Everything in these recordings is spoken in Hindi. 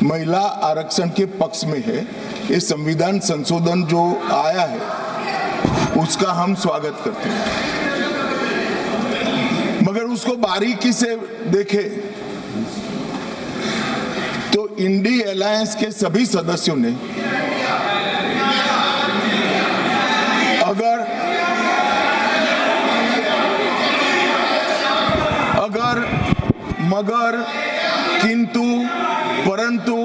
महिला आरक्षण के पक्ष में है। ये संविधान संशोधन जो आया है उसका हम स्वागत करते हैं, मगर उसको बारीकी से देखें तो इंडी अलायंस के सभी सदस्यों ने अगर मगर किंतु परंतु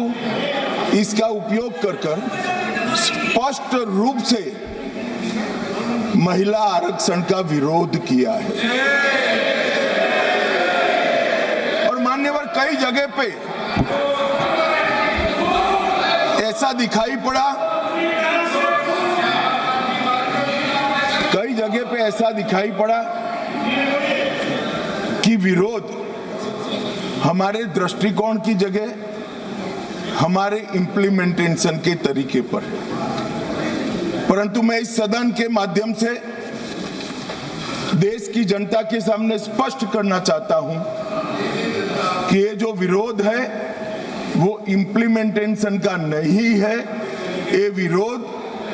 इसका उपयोग कर स्पष्ट रूप से महिला आरक्षण का विरोध किया है। और मान्यवर कई जगह पे ऐसा दिखाई पड़ा कि विरोध हमारे दृष्टिकोण की जगह हमारे इम्प्लीमेंटेशन के तरीके पर है। परंतु मैं इस सदन के माध्यम से देश की जनता के सामने स्पष्ट करना चाहता हूं कि ये जो विरोध है वो इम्प्लीमेंटेशन का नहीं है। ये विरोध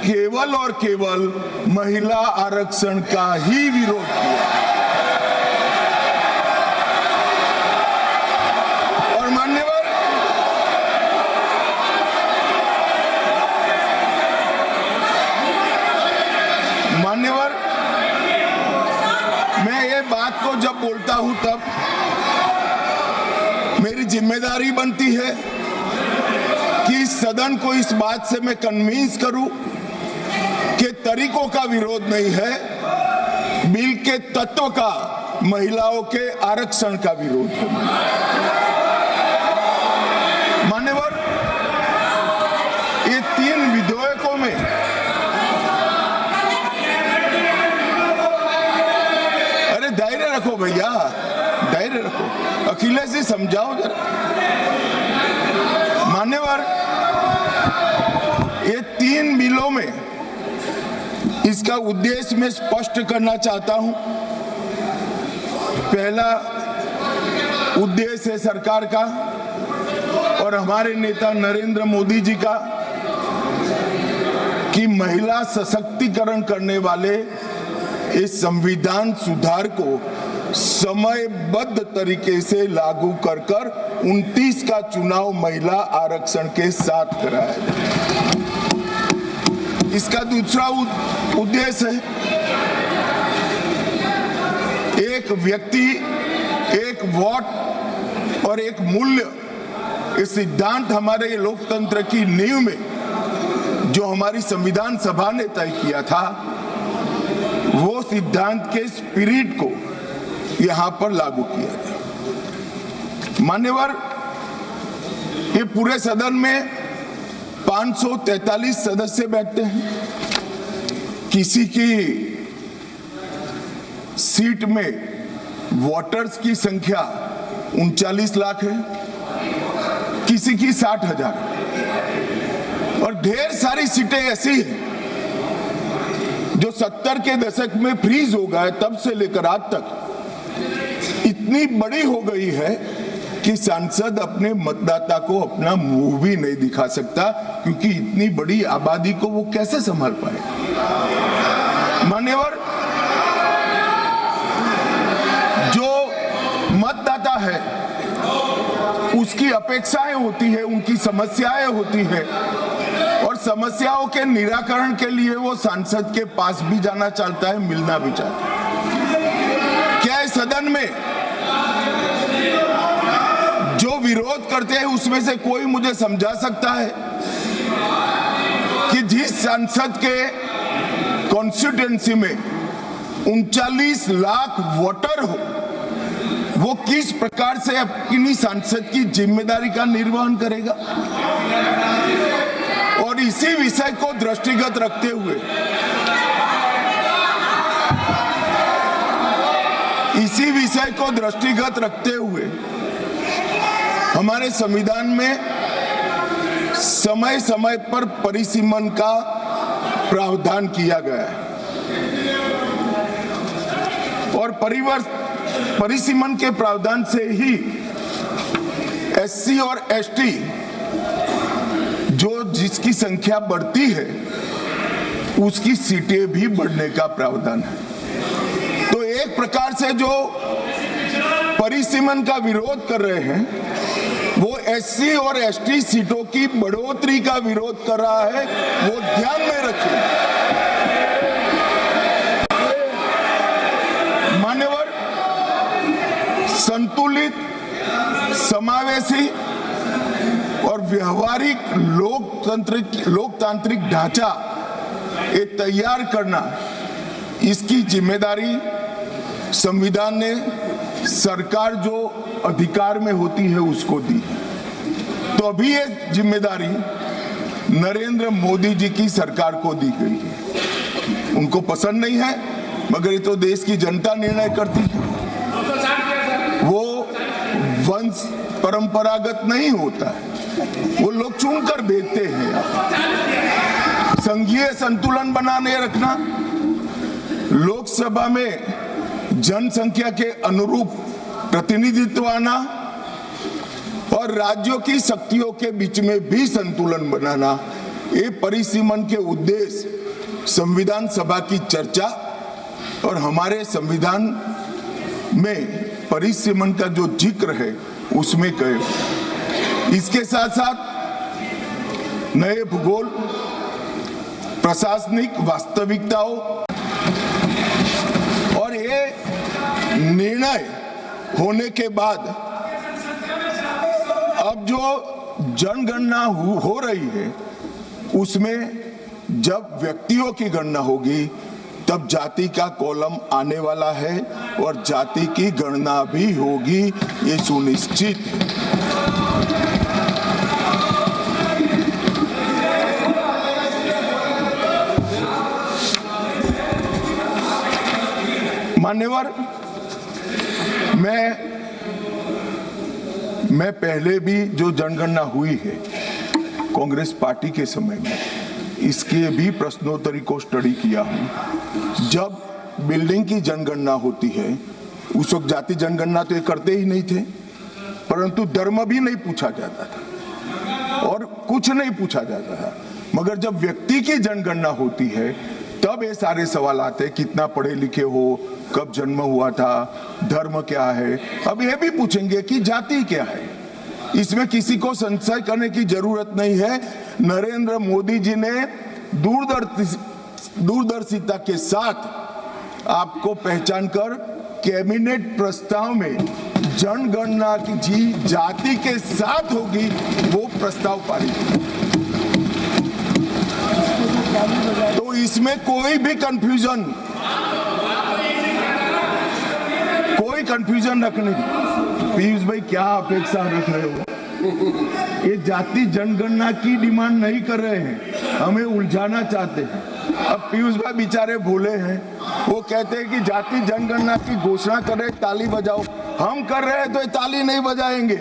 केवल और केवल महिला आरक्षण का ही विरोध किया। और मान्यवर मैं ये बात को जब बोलता हूं तब मेरी जिम्मेदारी बनती है कि इस सदन को इस बात से मैं कन्विंस करूं कि तरीकों का विरोध नहीं है, बिल के तत्व का, महिलाओं के आरक्षण का विरोध है। मान्यवर ये 3 विधेयकों में धैर्य रखो भैया, धैर्य रखो, अखिलेश जी समझाओ जरा। मान्यवर ये 3 बिलों में इसका उद्देश्य मैं स्पष्ट करना चाहता हूं। पहला उद्देश्य है सरकार का और हमारे नेता नरेंद्र मोदी जी का कि महिला सशक्तिकरण करने वाले इस संविधान सुधार को समयबद्ध तरीके से लागू कर 29 का चुनाव महिला आरक्षण के साथ कराया जाए। इसका दूसरा उद्देश्य है एक व्यक्ति एक वोट और एक मूल्य, इस सिद्धांत हमारे लोकतंत्र की नींव में जो हमारी संविधान सभा ने तय किया था वो सिद्धांत के स्पिरिट को यहां पर लागू किया गया। मान्यवर ये पूरे सदन में 543 सदस्य बैठते हैं। किसी की सीट में वोटर्स की संख्या 39 लाख है, किसी की 60,000 और ढेर सारी सीटें ऐसी हैं जो 70 के दशक में फ्रीज हो गए, तब से लेकर आज तक इतनी बड़ी हो गई है कि सांसद अपने मतदाता को अपना मुंह भी नहीं दिखा सकता, क्योंकि इतनी बड़ी आबादी को वो कैसे संभाल पाए। मान्यवर जो मतदाता है उसकी अपेक्षाएं होती है, उनकी समस्याएं होती है और समस्याओं के निराकरण के लिए वो सांसद के पास भी जाना चाहता है, मिलना भी चाहता है। क्या इस सदन में जो विरोध करते हैं उसमें से कोई मुझे समझा सकता है कि जिस सांसद के कॉन्स्टिट्यूएंसी में 39 लाख वोटर हो वो किस प्रकार से अपनी सांसद की जिम्मेदारी का निर्वहन करेगा? और इसी विषय को दृष्टिगत रखते हुए हमारे संविधान में समय समय पर परिसीमन का प्रावधान किया गया है और परिसीमन के प्रावधान से ही एससी और एसटी जो जिसकी संख्या बढ़ती है उसकी सीटें भी बढ़ने का प्रावधान है। तो एक प्रकार से जो परिसीमन का विरोध कर रहे हैं वो एससी और एसटी सीटों की बढ़ोतरी का विरोध कर रहा है, वो ध्यान में रखिए। मान्यवर, संतुलित, समावेशी और व्यवहारिक लोकतांत्रिक ढांचा ये तैयार करना, इसकी जिम्मेदारी संविधान ने सरकार जो अधिकार में होती है उसको दी। तो अभी ये जिम्मेदारी नरेंद्र मोदी जी की सरकार को दी गई है। उनको पसंद नहीं है, मगर ये तो देश की जनता निर्णय करती है। वो वंश परंपरागत नहीं होता है, वो लोग चुनकर भेजते हैं। संघीय संतुलन बनाने रखना, लोकसभा में जनसंख्या के अनुरूप प्रतिनिधित्व आना और राज्यों की शक्तियों के बीच में भी संतुलन बनाना, ये परिसीमन के उद्देश्य संविधान सभा की चर्चा और हमारे संविधान में परिसीमन का जो जिक्र है उसमें कहे। इसके साथ साथ नए भूगोल, प्रशासनिक वास्तविकताओं और ये निर्णय होने के बाद अब जो जनगणना हो रही है उसमें जब व्यक्तियों की गणना होगी तब जाति का कॉलम आने वाला है और जाति की गणना भी होगी, ये सुनिश्चित है। मान्यवर, मैं पहले भी जो जनगणना हुई है कांग्रेस पार्टी के समय में, इसके भी प्रश्नोत्तरी को स्टडी किया हूं। जब बिल्डिंग की जनगणना होती है उस वक्त जाति जनगणना तो ये करते ही नहीं थे, परंतु धर्म भी नहीं पूछा जाता था और कुछ नहीं पूछा जाता था। मगर जब व्यक्ति की जनगणना होती है तब ये सारे सवाल आते हैं, कितना पढ़े लिखे हो, कब जन्म हुआ था, धर्म क्या है। अब ये भी पूछेंगे कि जाति क्या है। इसमें किसी को संशय करने की जरूरत नहीं है। नरेंद्र मोदी जी ने दूरदर्शिता के साथ आपको पहचान कर कैबिनेट प्रस्ताव में जनगणना की जी जाति के साथ होगी वो प्रस्ताव पारित। तो इसमें कोई भी कंफ्यूजन रखने की। पीयूष भाई क्या अपेक्षा रख रहे हो? ये जाति जनगणना की डिमांड नहीं कर रहे हैं, हमें उलझाना चाहते हैं। अब पीयूष भाई बेचारे भोले हैं, वो कहते हैं कि जाति जनगणना की घोषणा करे, ताली बजाओ। हम कर रहे हैं तो ये ताली नहीं बजाएंगे।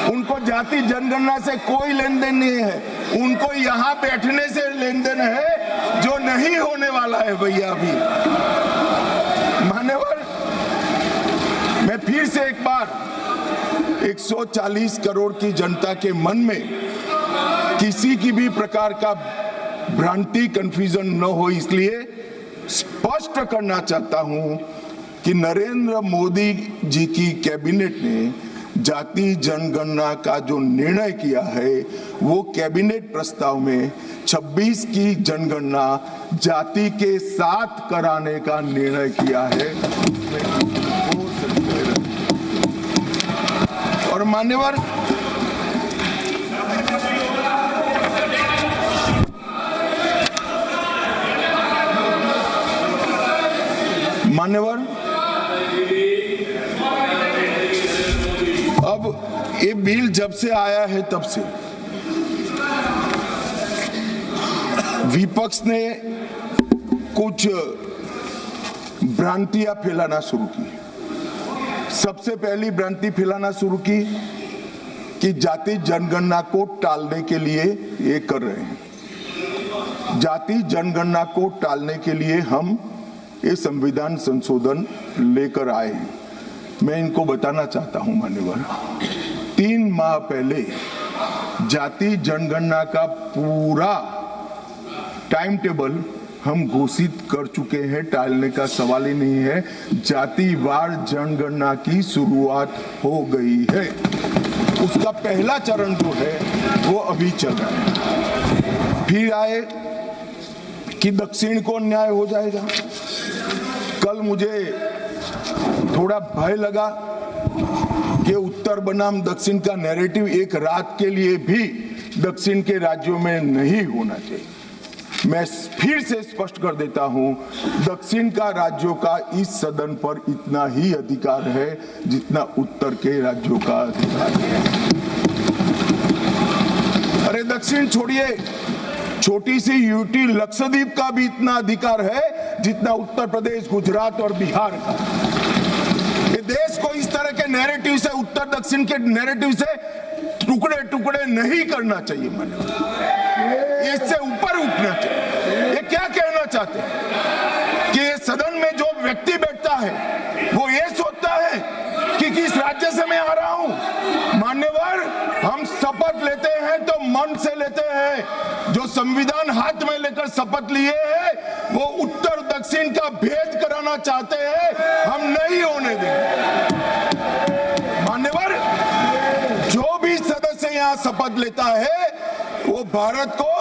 उनको जाति जनगणना से कोई लेन देन नहीं है, उनको यहाँ बैठने से लेन देन है जो नहीं होने वाला है भैया। अभी मान्यवर, मैं फिर से एक बार 140 करोड़ की जनता के मन में किसी की भी प्रकार का भ्रांति, कंफ्यूजन न हो, इसलिए स्पष्ट करना चाहता हूं कि नरेंद्र मोदी जी की कैबिनेट ने जाति जनगणना का जो निर्णय किया है वो कैबिनेट प्रस्ताव में 26 की जनगणना जाति के साथ कराने का निर्णय किया है। और मान्यवर, अब ये बिल जब से आया है तब से विपक्ष ने कुछ भ्रांतियां फैलाना शुरू की। सबसे पहली भ्रांति फैलाना शुरू की कि जाति जनगणना को टालने के लिए ये कर रहे हैं। जाति जनगणना को टालने के लिए हम ये संविधान संशोधन लेकर आए हैं। मैं इनको बताना चाहता हूं मान्यवर, 3 माह पहले जाति जनगणना का पूरा टाइम टेबल हम घोषित कर चुके हैं, टालने का सवाल ही नहीं है। जातिवार जनगणना की शुरुआत हो गई है, उसका पहला चरण जो है वो अभी चल रहा है। फिर आए कि दक्षिण को अन्याय हो जाएगा। कल मुझे थोड़ा भय लगा कि उत्तर बनाम दक्षिण का नैरेटिव एक रात के लिए भी दक्षिण के राज्यों में नहीं होना चाहिए। मैं फिर से स्पष्ट कर देता हूं, दक्षिण का राज्यों का इस सदन पर इतना ही अधिकार है जितना उत्तर के राज्यों का अधिकार है। अरे दक्षिण छोड़िए, छोटी सी यूटी लक्षद्वीप का भी इतना अधिकार है जितना उत्तर प्रदेश, गुजरात और बिहार का। ये देश को इस तरह के नैरेटिव से, उत्तर दक्षिण के नैरेटिव से टुकड़े टुकड़े नहीं करना चाहिए। मैंने इससे ऊपर उठना चाहिए। ये क्या कहना चाहते हैं कि ये सदन में जो व्यक्ति बैठता है वो ये सोचता है कि किस राज्य से मैं आ रहा हूं। मान्यवर, हम शपथ लेते हैं तो मन से लेते हैं। जो संविधान हाथ में लेकर शपथ लिए हैं वो उत्तर दक्षिण का भेद कराना चाहते हैं, हम नहीं होने देंगे। मान्यवर, जो भी सदस्य यहाँ शपथ लेता है वो भारत को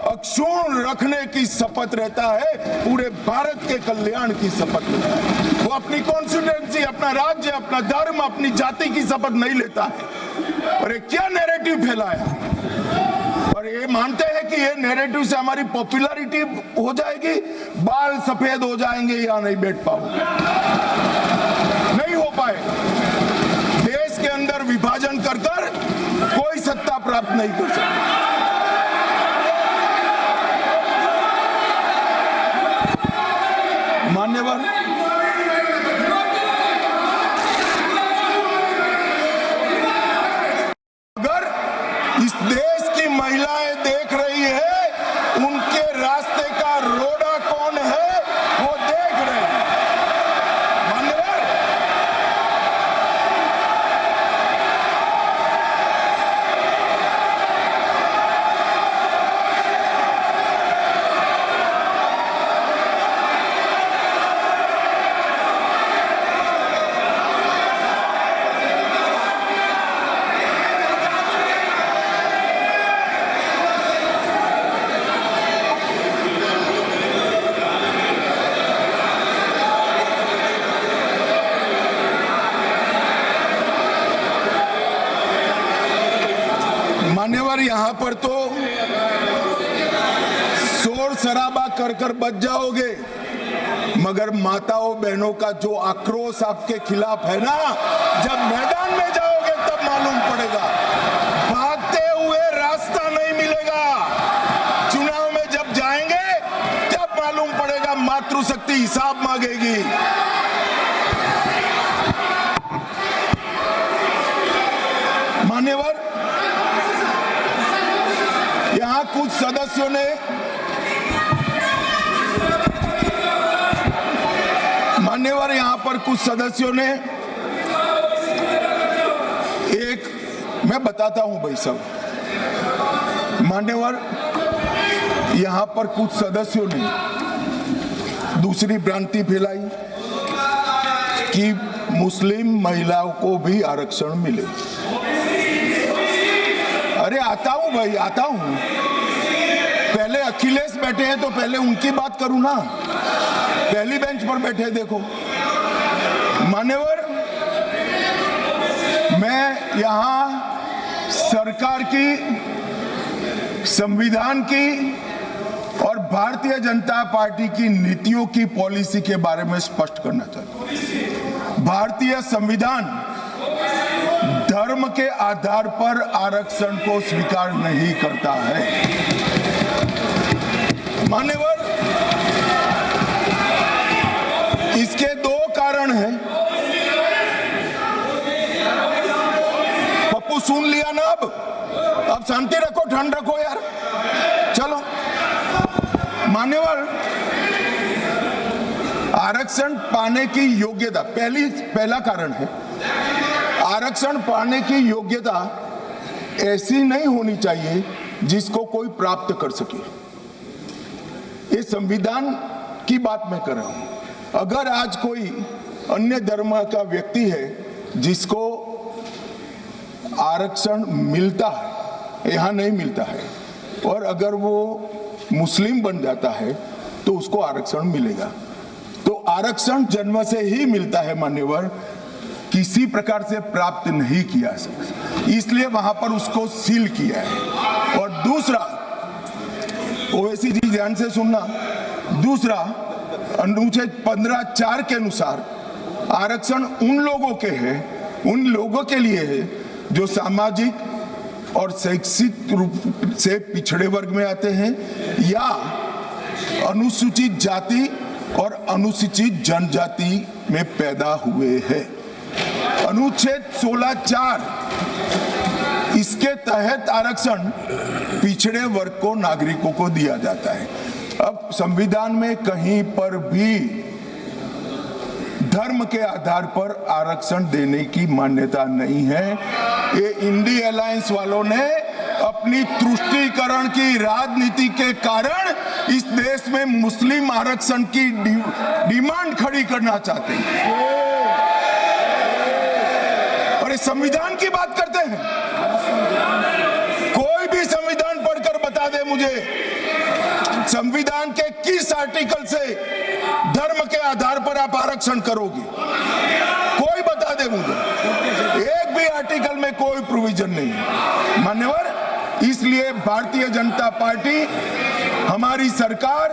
अक्षुण्ण रखने की शपथ रहता है, पूरे भारत के कल्याण की शपथ लेता है। वो अपनी कॉन्स्टिट्यूएंसी, अपना राज्य, अपना धर्म, अपनी जाति की शपथ नहीं लेता है। और ये क्या नैरेटिव फैलाया, और ये मानते हैं कि ये नैरेटिव से हमारी पॉपुलैरिटी हो जाएगी, बाल सफेद हो जाएंगे या नहीं बैठ पाओगे। नहीं हो पाए। देश के अंदर विभाजन कर कर कोई सत्ता प्राप्त नहीं कर सकता। मान्यवर, अगर इस देश की महिलाएं देख रही है, उनके रास्ते का रोड़ा कौन है वो देख रहे हैं। मान्यवर, मान्यवर, यहां पर तो शोर शराबा कर कर बच जाओगे, मगर माताओं बहनों का जो आक्रोश आपके खिलाफ है ना, जब मैदान में जाओगे तब मालूम पड़ेगा। भागते हुए रास्ता नहीं मिलेगा। चुनाव में जब जाएंगे तब मालूम पड़ेगा, मातृशक्ति हिसाब मांगेगी। मान्यवर, यहां कुछ सदस्यों ने, मान्यवर, यहां पर कुछ सदस्यों ने एक, मैं बताता हूं भाई साहब। मान्यवर, यहां पर कुछ सदस्यों ने दूसरी भ्रांति फैलाई कि मुस्लिम महिलाओं को भी आरक्षण मिले। अरे आता हूं भाई, आता हूं। पहले अखिलेश बैठे हैं तो पहले उनकी बात करूं ना। पहली बेंच पर बैठे देखो। मान्यवर, मैं यहां सरकार की, संविधान की और भारतीय जनता पार्टी की नीतियों की, पॉलिसी के बारे में स्पष्ट करना चाहता हूं। भारतीय संविधान धर्म के आधार पर आरक्षण को स्वीकार नहीं करता है। मान्यवर, इसके दो कारण हैं। पप्पू सुन लिया ना, अब शांति रखो, ठंड रखो यार, चलो। मान्यवर, आरक्षण पाने की योग्यता, पहला कारण है, आरक्षण पाने की योग्यता ऐसी नहीं होनी चाहिए जिसको कोई प्राप्त कर सके। ये संविधान की बात मैं कर रहा हूं। अगर आज कोई अन्य धर्म का व्यक्ति है जिसको आरक्षण मिलता है, यहां नहीं मिलता है, और अगर वो मुस्लिम बन जाता है तो उसको आरक्षण मिलेगा। तो आरक्षण जन्म से ही मिलता है मान्यवर, किसी प्रकार से प्राप्त नहीं किया सकता, इसलिए वहां पर उसको सील किया है। और दूसरा, ओवैसी जी ध्यान से सुनना, दूसरा अनुच्छेद 15(4) के अनुसार आरक्षण उन लोगों के है, उन लोगों के लिए है जो सामाजिक और शैक्षिक रूप से पिछड़े वर्ग में आते हैं या अनुसूचित जाति और अनुसूचित जनजाति में पैदा हुए हैं। अनुच्छेद 16(4) इसके तहत आरक्षण पिछड़े वर्ग को, नागरिकों को दिया जाता है। अब संविधान में कहीं पर भी धर्म के आधार पर आरक्षण देने की मान्यता नहीं है। ये इंडी अलायंस वालों ने अपनी तुष्टीकरण की राजनीति के कारण इस देश में मुस्लिम आरक्षण की डिमांड खड़ी करना चाहते हैं, और ये संविधान की बात करते हैं। कोई भी संविधान पढ़कर बता दे मुझे, संविधान के किस आर्टिकल से धर्म के आधार पर आप आरक्षण करोगे? कोई बता दे मुझे, एक भी आर्टिकल में कोई प्रोविजन नहीं है मान्यवर। इसलिए भारतीय जनता पार्टी, हमारी सरकार,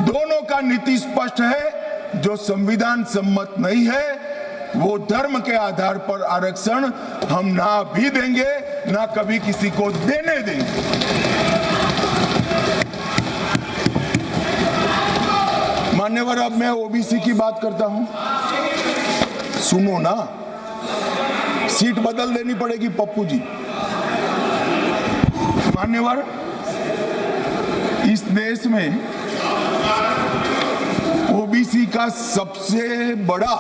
दोनों का नीति स्पष्ट है। जो संविधान सम्मत नहीं है वो धर्म के आधार पर आरक्षण हम ना भी देंगे, ना कभी किसी को देने देंगे। मान्यवर, अब मैं ओबीसी की बात करता हूं, सुनो ना, सीट बदल देनी पड़ेगी पप्पू जी। मान्यवर, इस देश में ओबीसी का सबसे बड़ा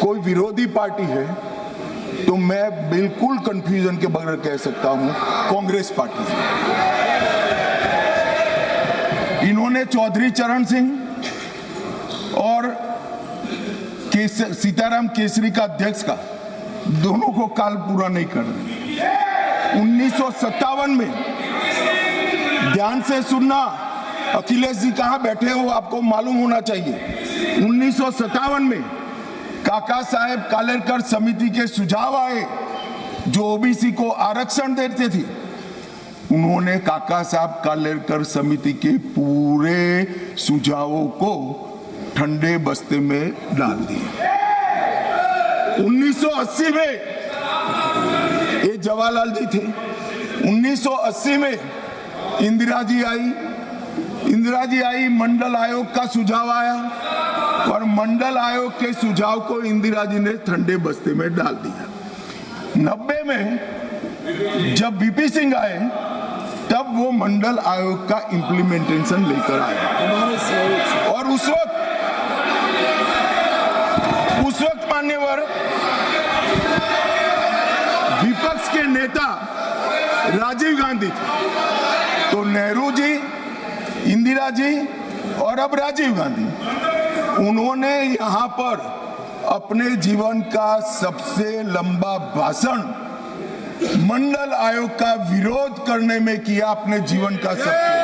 कोई विरोधी पार्टी है तो मैं बिल्कुल कंफ्यूजन के बगैर कह सकता हूं, कांग्रेस पार्टी। इन्होंने चौधरी चरण सिंह और सीताराम केसरी का अध्यक्ष का, दोनों को काल पूरा नहीं कर रहे। 1957 में, ध्यान से सुनना, अखिलेश जी कहां बैठे हो आपको मालूम होना चाहिए। 1957 में काका साहेब कालेलकर समिति के सुझाव आए जो ओबीसी को आरक्षण देते थे। उन्होंने काका साहब कालेलकर समिति के पूरे सुझावों को ठंडे बस्ते में डाल दिया। 1980 में, ये जवाहरलाल जी थे, 1980 में इंदिरा जी आई, मंडल आयोग का सुझाव आया और मंडल आयोग के सुझाव को इंदिरा जी ने ठंडे बस्ते में डाल दिया। 90 में जब बीपी सिंह आए तब वो मंडल आयोग का इम्प्लीमेंटेशन लेकर आए, और उस वक्त मान्यवर विपक्ष के नेता राजीव गांधी थे। तो नेहरू जी, इंदिरा जी और अब राजीव गांधी, उन्होंने यहां पर अपने जीवन का सबसे लंबा भाषण मंडल आयोग का विरोध करने में किया, अपने जीवन का सबसे